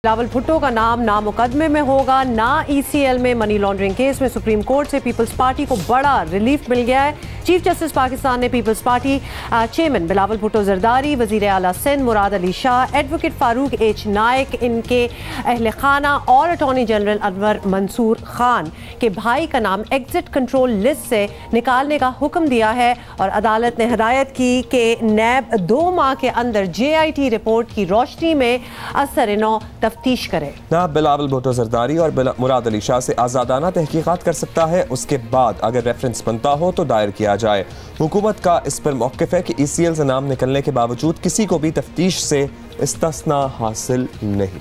बिलावल भुट्टो का नाम ना मुकदमे में होगा ना ECL में। मनी लॉन्ड्रिंग केस में सुप्रीम कोर्ट से पीपल्स पार्टी को बड़ा रिलीफ मिल गया है। चीफ जस्टिस पाकिस्तान ने peoples party chairman Bilawal Bhutto Zardari, वजीर आला सिंध मुराद अली शाह, एडवोकेट फारूक H नायक, इनके अहल खाना और अटॉर्नी जनरल अनवर मंसूर खान के भाई का नाम एग्जिट कंट्रोल लिस्ट से निकालने का हुक्म दिया है। और अदालत ने हदायत की कि नैब 2 माह के अंदर JIT रिपोर्ट की रोशनी में असर-ए-नौ तफ्तीश करे। नायब बिलावल भुट्टो जरदारी और मुराद अली शाह से आज़ादाना तहकीकात कर सकता है। उसके बाद अगर रेफरेंस बनता हो तो दायर किया जाए। हुकूमत का इस पर मौक़िफ़ है कि ECL से नाम निकलने के बावजूद किसी को भी तफ्तीश से इस्तिस्ना हासिल नहीं।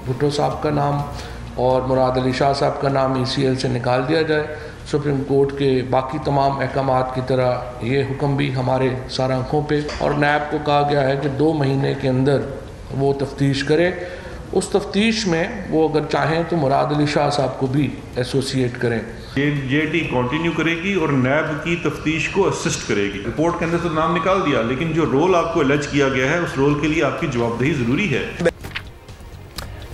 भुट्टो साहब का नाम और मुराद अली शाह साहब का नाम ECL से निकाल दिया जाए। सुप्रीम कोर्ट के बाकी तमाम अहकामात की तरह ये हुक्म भी हमारे सर आँखों पे, और नैब को कहा गया है कि 2 महीने के अंदर वो तफ्तीश करे। उस तफ्तीश में वो अगर चाहें तो मुराद अली शाह साहब को भी एसोसिएट करें। JIT कंटिन्यू करेगी और नैब की तफ्तीश को असिस्ट करेगी। रिपोर्ट के अंदर तो नाम निकाल दिया, लेकिन जो रोल आपको अलर्ज किया गया है उस रोल के लिए आपकी जवाबदेही ज़रूरी है।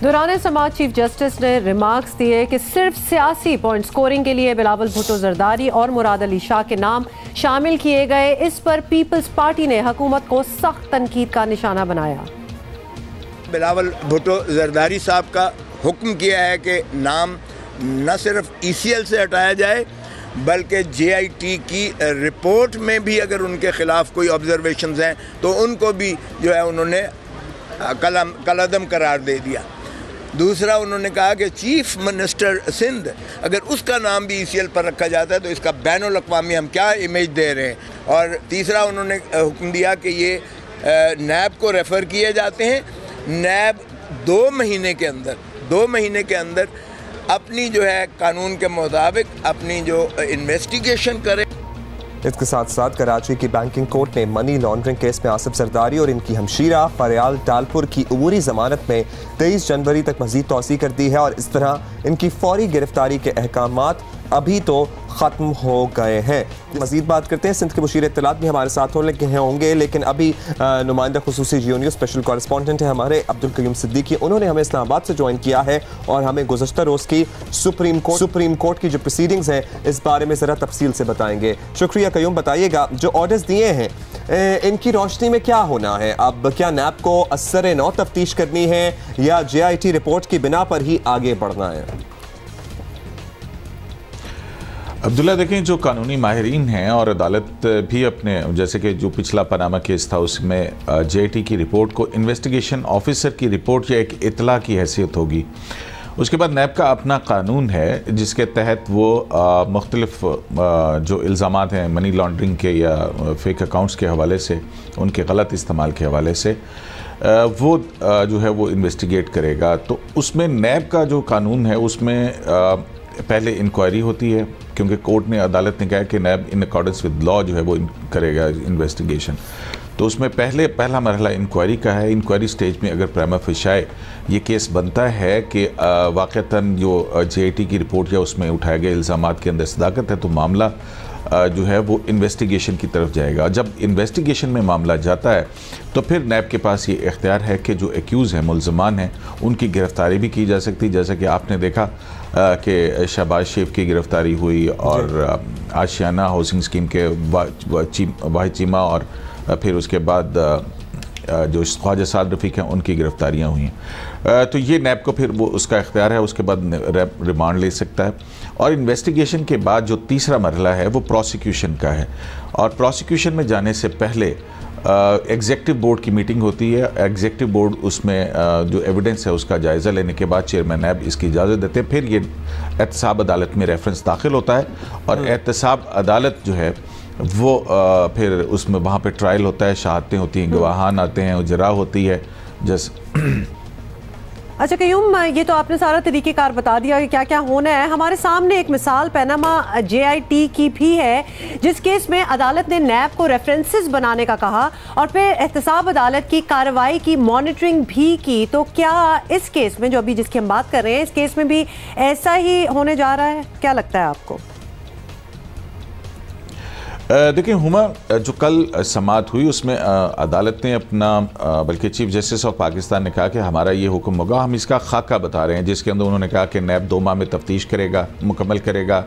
दौरान समाज चीफ जस्टिस ने रिमार्क्स दिए कि सिर्फ सियासी पॉइंट स्कोरिंग के लिए बिलावल भुट्टो जरदारी और मुराद अली शाह के नाम शामिल किए गए। इस पर पीपल्स पार्टी ने हुकूमत को सख्त तनकीद का निशाना बनाया। बिलावल भुट्टो जरदारी साहब का हुक्म किया है कि नाम न सिर्फ ECL से हटाया जाए बल्कि JIT की रिपोर्ट में भी अगर उनके ख़िलाफ़ कोई ऑब्जर्वेशंस हैं तो उनको भी जो है उन्होंने कलअदम करार दे दिया। दूसरा, उन्होंने कहा कि चीफ मिनिस्टर सिंध अगर उसका नाम भी ECL पर रखा जाता है तो इसका बैनुल-अक़वामी हम क्या इमेज दे रहे हैं। और तीसरा, उन्होंने हुक्म दिया कि ये नैब को रेफ़र किए जाते हैं। नैब 2 महीने के अंदर अपनी जो है कानून के मुताबिक अपनी जो इन्वेस्टिगेशन करे। इसके साथ साथ कराची की बैंकिंग कोर्ट ने मनी लॉन्ड्रिंग केस में आसिफ जरदारी और इनकी हमशीरा फरियाल टालपुर की अबूरी जमानत में 23 जनवरी तक मजीद तौसी कर दी है। और इस तरह इनकी फौरी गिरफ्तारी के अहकामात अभी तो ख़त्म हो गए हैं। मजीद बात करते हैं, सिंध के मुशीर इत्तलात भी हमारे साथ होंगे, लेकिन अभी नुमाइंदा खुसूसी जियो न्यूज़ स्पेशल कॉरेस्पॉन्डेंट है हमारे अब्दुल कयूम सिद्दीकी। उन्होंने हमें इस्लामाबाद से ज्वाइन किया है और हमें गुज़श्ता रोज़ की सुप्रीम कोर्ट की जो प्रोसीडिंग्स हैं इस बारे में ज़रा तफसील से बताएंगे। शुक्रिया कयूम, बताइएगा जो ऑर्डर्स दिए हैं इनकी रोशनी में क्या होना है अब? क्या नैब को असर-ए-नौ तफ्तीश करनी है या JIT रिपोर्ट की बिना पर ही आगे बढ़ना है? अब्दुल्ला, देखें, जो कानूनी माहिरीन हैं और अदालत भी अपने, जैसे कि जो पिछला पनामा केस था उसमें JIT की रिपोर्ट को इन्वेस्टिगेशन ऑफिसर की रिपोर्ट या एक इतला की हैसियत होगी। उसके बाद नैब का अपना कानून है जिसके तहत वो मुख्तलिफ जो इल्ज़ामात हैं मनी लॉन्ड्रिंग के या फेक अकाउंट्स के हवाले से, उनके गलत इस्तेमाल के हवाले से वो जो है वो इन्वेस्टिगेट करेगा। तो उसमें नैब का जो कानून है उसमें पहले इंक्वायरी होती है, क्योंकि कोर्ट ने, अदालत ने कहा कि नैब इन अकॉर्डेंस विद लॉ जो है वो करेगा इन्वेस्टिगेशन। तो उसमें पहला मरहला इंक्वायरी का है। इंक्वायरी स्टेज में अगर प्राइमा फेशियाए ये केस बनता है कि वाक़तन जो JIT की रिपोर्ट या उसमें उठाए गए इल्ज़ामात के अंदर सदाकत है, तो मामला जो है वो इन्वेस्टिगेशन की तरफ जाएगा। जब इन्वेस्टिगेशन में मामला जाता है तो फिर नैब के पास ये इख्तियार है कि जो एक्यूज़ हैं, मुल्ज़मान हैं, उनकी गिरफ़्तारी भी की जा सकती है। जैसा कि आपने देखा कि शहबाज शरीफ की गिरफ़्तारी हुई और आशियाना हाउसिंग स्कीम के वाहिद चीमा और फिर उसके बाद जो ख्वाजा साद रफ़ीक हैं उनकी गिरफ़्तारियाँ हुई हैं। तो ये नैब को फिर वो उसका इख्तियार है, उसके बाद रिमांड ले सकता है। और इन्वेस्टिगेशन के बाद जो तीसरा मरहला है वो प्रोसिक्यूशन का है। और प्रोसिक्यूशन में जाने से पहले एग्जेक्टिव बोर्ड की मीटिंग होती है। एग्जेक्टिव बोर्ड उसमें जो एविडेंस है उसका जायज़ा लेने के बाद चेयरमैन नैब इसकी इजाज़त देते हैं। फिर ये एहतसाब अदालत में रेफरेंस दाखिल होता है और एहतसाब अदालत जो है वो फिर उसमें वहाँ पे ट्रायल होता है, शहादतें होती हैं, गवाहान आते हैं, उजरा होती है। जैसे अच्छा कयूम, ये तो आपने सारा तरीक़ेकार बता दिया कि क्या क्या होना है। हमारे सामने एक मिसाल पनामा JIT की भी है, जिस केस में अदालत ने नैब को रेफरेंसेस बनाने का कहा और फिर एहतसाब अदालत की कार्रवाई की मॉनिटरिंग भी की। तो क्या इस केस में, जो अभी जिसकी हम बात कर रहे हैं, इस केस में भी ऐसा ही होने जा रहा है? क्या लगता है आपको? देखिए हुमा, जो कल समाअत हुई उसमें अदालत ने अपना बल्कि चीफ जस्टिस ऑफ पाकिस्तान ने कहा कि हमारा ये हुक्म होगा, हम इसका खाका बता रहे हैं, जिसके अंदर उन्होंने कहा कि नैब 2 माह में तफ्तीश करेगा, मुकम्मल करेगा।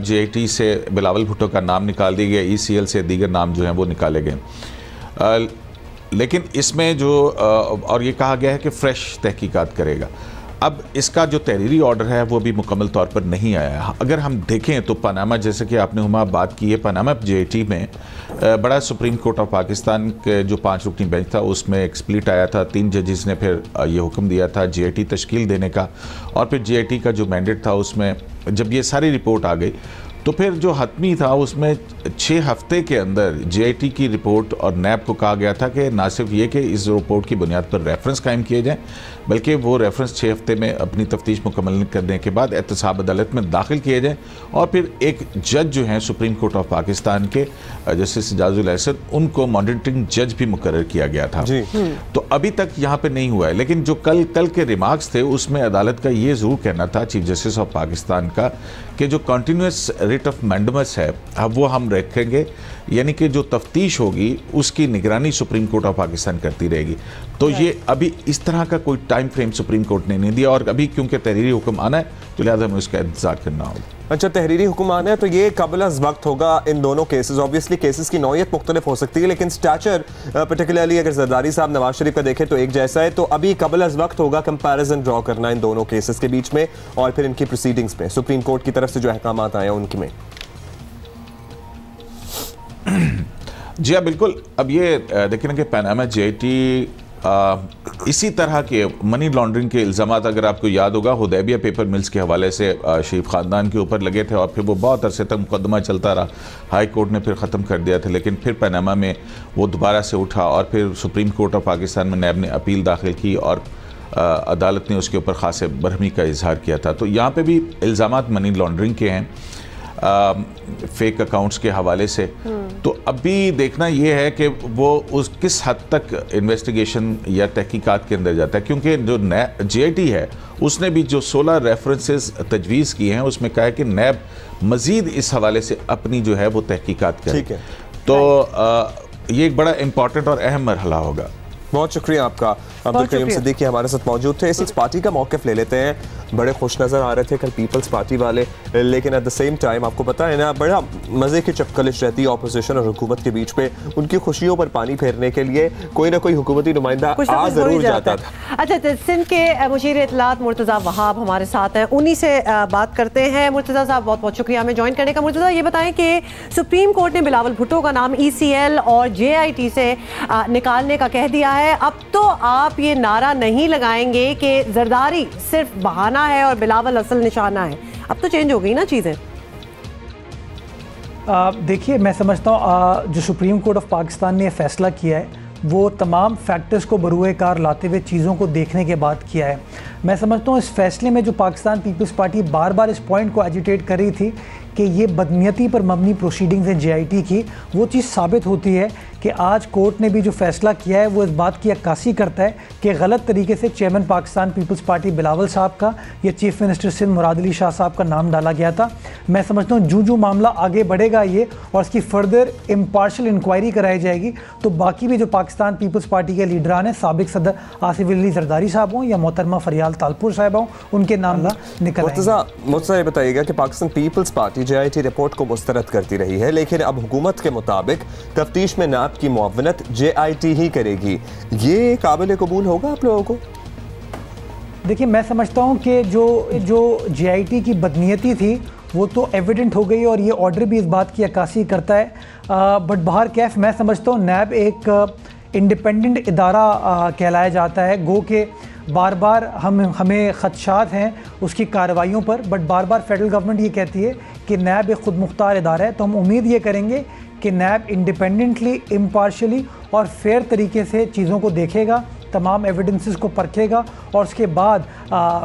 JIT से बिलावल भुट्टो का नाम निकाल दिया गया, ECL से दीगर नाम जो हैं वो निकाले गए, लेकिन इसमें जो और ये कहा गया है कि फ़्रेश तहकीकात करेगा। अब इसका जो तहरीरी ऑर्डर है वो भी मुकम्मल तौर पर नहीं आया है। अगर हम देखें तो पनामा, जैसे कि आपने हुमा बात की है, पनामा JIT में बड़ा सुप्रीम कोर्ट ऑफ पाकिस्तान के जो 5 रुकनी बेंच था उसमें एक स्प्लिट आया था। 3 जजेस ने फिर ये हुक्म दिया था JIT तश्कील देने का, और फिर JIT का जो मैंडेट था उसमें जब ये सारी रिपोर्ट आ गई तो फिर जो हतमी था उसमें 6 हफ्ते के अंदर JIT की रिपोर्ट और नैब को कहा गया था कि ना सिर्फ ये कि इस रिपोर्ट की बुनियाद पर रेफरेंस कायम किए जाएँ, बल्कि वो रेफरेंस 6 हफ्ते में अपनी तफ्तीश मुकम्मल करने के बाद एहतसाब अदालत में दाखिल किए जाएँ, और फिर एक जज जो हैं सुप्रीम कोर्ट ऑफ पाकिस्तान के जस्टिस एजाजुल अहसन, उनको मॉनिटरिंग जज भी मुकर्रर किया गया था। तो अभी तक यहाँ पर नहीं हुआ है, लेकिन जो कल के रिमार्क्स थे उसमें अदालत का ये ज़रूर कहना था चीफ जस्टिस ऑफ पाकिस्तान का कि जो कंटिन्यूस रिट ऑफ मैंडमस है अब वो हम रखेंगे, यानी कि जो तफ्तीश होगी उसकी निगरानी सुप्रीम कोर्ट ऑफ पाकिस्तान करती रहेगी। तो ये अभी इस तरह का कोई टाइम फ्रेम सुप्रीम कोर्ट ने नहीं दिया, और अभी क्योंकि तहरीरी हुक्म आना है तो लिहाजा हमें उसका इंतजार करना होगा। अच्छा, तहरीरी हुक्म आना है तो ये कबल अज़ वक्त होगा इन दोनों केसेस। ऑब्वियसली केसेस की नौयत मुख्तलिफ हो सकती है, लेकिन स्टैचर पर्टिकुलरली अगर जरदारी साहब नवाज शरीफ का देखें तो एक जैसा है। तो अभी कबल अज़ वक्त होगा कंपैरिजन ड्रॉ करना इन दोनों केसेस के बीच में और फिर इनकी प्रोसीडिंग्स में सुप्रीम कोर्ट की तरफ से जो अहकाम आए हैं उनकी में। जी हाँ, बिल्कुल। अब ये देखिए ना कि पनामा JIT इसी तरह के मनी लॉन्ड्रिंग के इल्ज़ामात, अगर आपको याद होगा, हुदैबिया पेपर मिल्स के हवाले से शरीफ ख़ानदान के ऊपर लगे थे, और फिर वो बहुत अरसे तक मुकदमा चलता रहा। हाई कोर्ट ने फिर ख़त्म कर दिया था, लेकिन फिर पनामा में वो दोबारा से उठा, और फिर सुप्रीम कोर्ट ऑफ पाकिस्तान में नैब ने अपील दाखिल की, और अदालत ने उसके ऊपर ख़ास बरहमी का इजहार किया था। तो यहाँ पर भी इल्ज़ामात मनी लॉन्ड्रिंग के हैं, फेक अकाउंट्स के हवाले से। तो अभी देखना यह है कि वो उस किस हद तक इन्वेस्टिगेशन या तहकीकात के अंदर जाता है, क्योंकि जो JIT है उसने भी जो 16 रेफरेंसेस तजवीज़ किए हैं उसमें कहा है कि नैब मज़ीद इस हवाले से अपनी जो है वो तहकीकात करे। ठीक है, तो ये एक बड़ा इंपॉर्टेंट और अहम मरहला होगा। बहुत शुक्रिया आपका। अब्दुल करीम सिद्दीकी हमारे साथ मौजूद थे। इस पार्टी का मौक़िफ़ ले लेते हैं। बड़े खुश नज़र आ रहे थे कल पीपल्स पार्टी वाले, लेकिन एट द सेम टाइम आपको पता है ना, बड़ा मज़े की चपकलिश रहती है ऑपोजिशन और हुकूमत के बीच पे। उनकी खुशियों पर पानी फेरने के लिए कोई ना कोई हुकूमती नुमाइंदा आ ज़रूर जाता था। अच्छा, सिंध के मुशीर इत्तलात मुर्तज़ा वहाब हमारे साथ हैं, उन्हीं से बात करते हैं। मुर्तज़ा साहब, बहुत बहुत शुक्रिया हमें ज्वाइन करने का। मुर्तज़ा, ये बताएं कि सुप्रीम कोर्ट ने बिलावल भुट्टो का नाम ECL और JIT से निकालने का कह दिया है। अब तो आप ये नारा नहीं लगाएंगे कि जरदारी सिर्फ बहाना है और बिलावल असल निशाना है। अब तो चेंज हो गई ना चीज़ें। देखिए, मैं समझता हूँ जो सुप्रीम कोर्ट ऑफ पाकिस्तान ने फैसला किया है वो तमाम फैक्टर्स को बरूए कार लाते हुए चीज़ों को देखने के बाद किया है। मैं समझता हूँ इस फैसले में जो पाकिस्तान पीपल्स पार्टी बार बार इस पॉइंट को एजिटेट कर रही थी कि ये बदनीयती पर मबनी प्रोसीडिंग्स हैं JIT की, वो चीज़ साबित होती है कि आज कोर्ट ने भी जो फ़ैसला किया है वो इस बात की अक्कासी करता है कि गलत तरीके से chairman Pakistan peoples party Bilawal sahab का या चीफ मिनिस्टर सिंध मुराद अली शाह साहब का नाम डाला गया था। मैं समझता हूँ जो मामला आगे बढ़ेगा ये और इसकी फर्दर इम्पार्शल इंक्वायरी कराई जाएगी तो बाकी भी जो पाकिस्तान पीपल्स पार्टी के लीडरान हैं, साबिक सदर आसिफ अली जरदारी साहब हों या मोहतरमा फरियाल तालपुर साहब हों, उनके नाम निकल आएंगे। मुझसे ये बताइएगा कि Pakistan peoples party JIT report को मुस्तरद करती रही है, लेकिन अब हुकूमत के मुताबिक तफ्तीश में नैब की मुआवनत JIT ही करेगी। ये काबिल कबूल होगा आप लोगों को? देखिए, मैं समझता हूँ कि जो JIT की बदनीयती थी वो तो एविडेंट हो गई और ये ऑर्डर भी इस बात की अक्कासी करता है। बट बाहर कैफ मैं समझता हूँ नैब एक इंडिपेंडेंट इदारा कहलाया जाता है। गो के बार बार हमें खदशात हैं उसकी कार्रवाइयों पर, but bar bar federal government ये कहती है कि नैब एक खुद मुख्तार इदारा है। तो हम उम्मीद ये करेंगे कि नैब इंडिपेंडेंटली, इम्पार्शली और फेयर तरीके से चीज़ों को देखेगा, तमाम एविडेंसेस को परखेगा और उसके बाद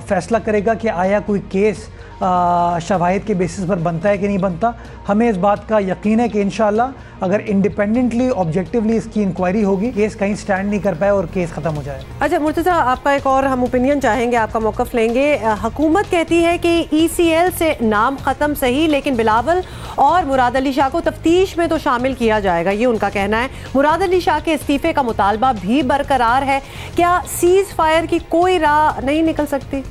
फ़ैसला करेगा कि आया कोई केस शवाहिद के बेसिस पर बनता है कि नहीं बनता। हमें इस बात का यकीन है कि इंशाअल्लाह अगर इंडिपेंडेंटली ऑब्जेक्टिवली इसकी इंक्वायरी होगी, केस कहीं स्टैंड नहीं कर पाए और केस ख़त्म हो जाए। अच्छा मुर्तज़ा, आपका एक और हम ओपिनियन चाहेंगे, आपका मौक़िफ़ लेंगे। हुकूमत कहती है कि ECL से नाम ख़त्म सही, लेकिन बिलावल और मुराद अली शाह को तफ्तीश में तो शामिल किया जाएगा, ये उनका कहना है। मुराद अली शाह के इस्तीफ़े का मुतालबा भी बरकरार है। क्या सीज़ फायर की कोई राह नहीं निकल सकती?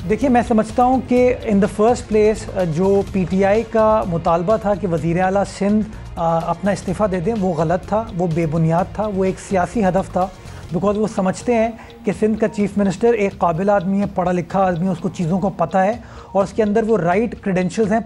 देखिए, मैं समझता हूँ कि इन द फर्स्ट प्लेस जो PTI का मुतालबा था कि वज़ीर आला सिंध अपना इस्तीफ़ा दे दें, वो गलत था, वो बेबुनियाद था, वो एक सियासी हदफ था। बिकॉज वो समझते हैं कि सिंध का चीफ़ मिनिस्टर एक काबिल आदमी है, पढ़ा लिखा आदमी है, उसको चीज़ों को पता है और उसके अंदर वो राइट क्रेडेंशियल्स हैं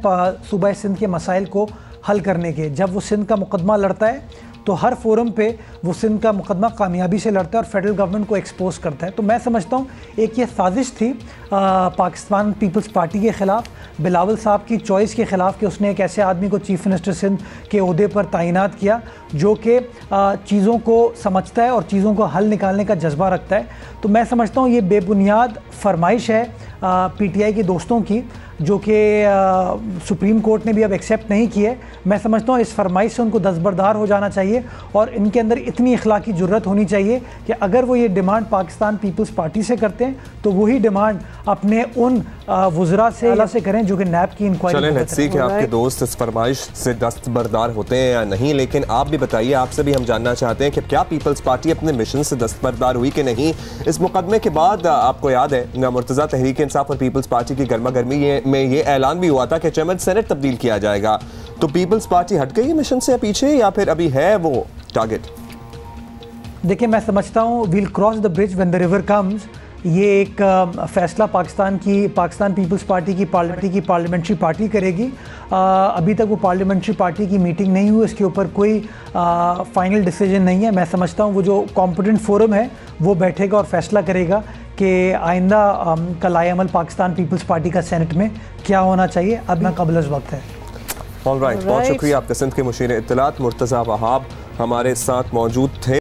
सूबा सिंध के मसाइल को हल करने के। जब वो सिंध का मुकदमा लड़ता है तो हर फोरम पे वो सिंध का मुकदमा कामयाबी से लड़ता है और फेडरल गवर्नमेंट को एक्सपोज करता है। तो मैं समझता हूँ एक ये साजिश थी पाकिस्तान पीपल्स पार्टी के ख़िलाफ़, बिलावल साहब की चॉइस के ख़िलाफ़ कि उसने एक ऐसे आदमी को चीफ़ मिनिस्टर सिंध के ओहदे पर तैनात किया जो कि चीज़ों को समझता है और चीज़ों को हल निकालने का जज्बा रखता है। तो मैं समझता हूँ ये बेबुनियाद फरमाइश है PTI के दोस्तों की, जो कि सुप्रीम कोर्ट ने भी अब एक्सेप्ट नहीं की है। मैं समझता हूँ इस फरमाइश से उनको दस्तबरदार हो जाना चाहिए और इनके अंदर इतनी इखलाकी जुर्रत होनी चाहिए कि अगर वो ये डिमांड पाकिस्तान पीपल्स पार्टी से करते हैं तो वही डिमांड अपने उन वज़रा से करें जो कि नैब की इंक्वायरी। चलें, लेट्स सी कि आपके दोस्त इस फरमाइश से दस्तबरदार होते हैं या नहीं, लेकिन आप भी बताइए, आपसे भी हम जानना चाहते हैं कि क्या पीपल्स पार्टी अपने मिशन से दस्तबरदार हुई कि नहीं। इस मुकदमे के बाद आपको याद है मुर्तज़ा, तहरीक इंसाफ और पीपल्स पार्टी की गर्मा गर्मी में ये ऐलान भी हुआ था कि चेयरमैन सेनेट तब्दील किया जाएगा। तो पीपल्स पार्टी हट गई मिशन से पीछे या फिर अभी है वो टारगेट? देखिए, मैं समझता हूँ we'll cross the bridge when the river comes. ये एक फ़ैसला पाकिस्तान पीपल्स पार्टी की पार्लियामेंट्री पार्टी करेगी। अभी तक वो पार्लियामेंट्री पार्टी की मीटिंग नहीं हुई, इसके ऊपर कोई फाइनल डिसीजन नहीं है। मैं समझता हूँ वो जो कॉम्पिटेंट फोरम है वो बैठेगा और फैसला करेगा कि आइंदा का लाएअमल पाकिस्तान पीपल्स पार्टी का सेनेट में क्या होना चाहिए। अब ना कबल अज़ वक्त है। ऑल राइट, बहुत शुक्रिया। आपके सिंध के मुशीर इत्तलात मुर्तज़ा वहाब हमारे साथ मौजूद थे।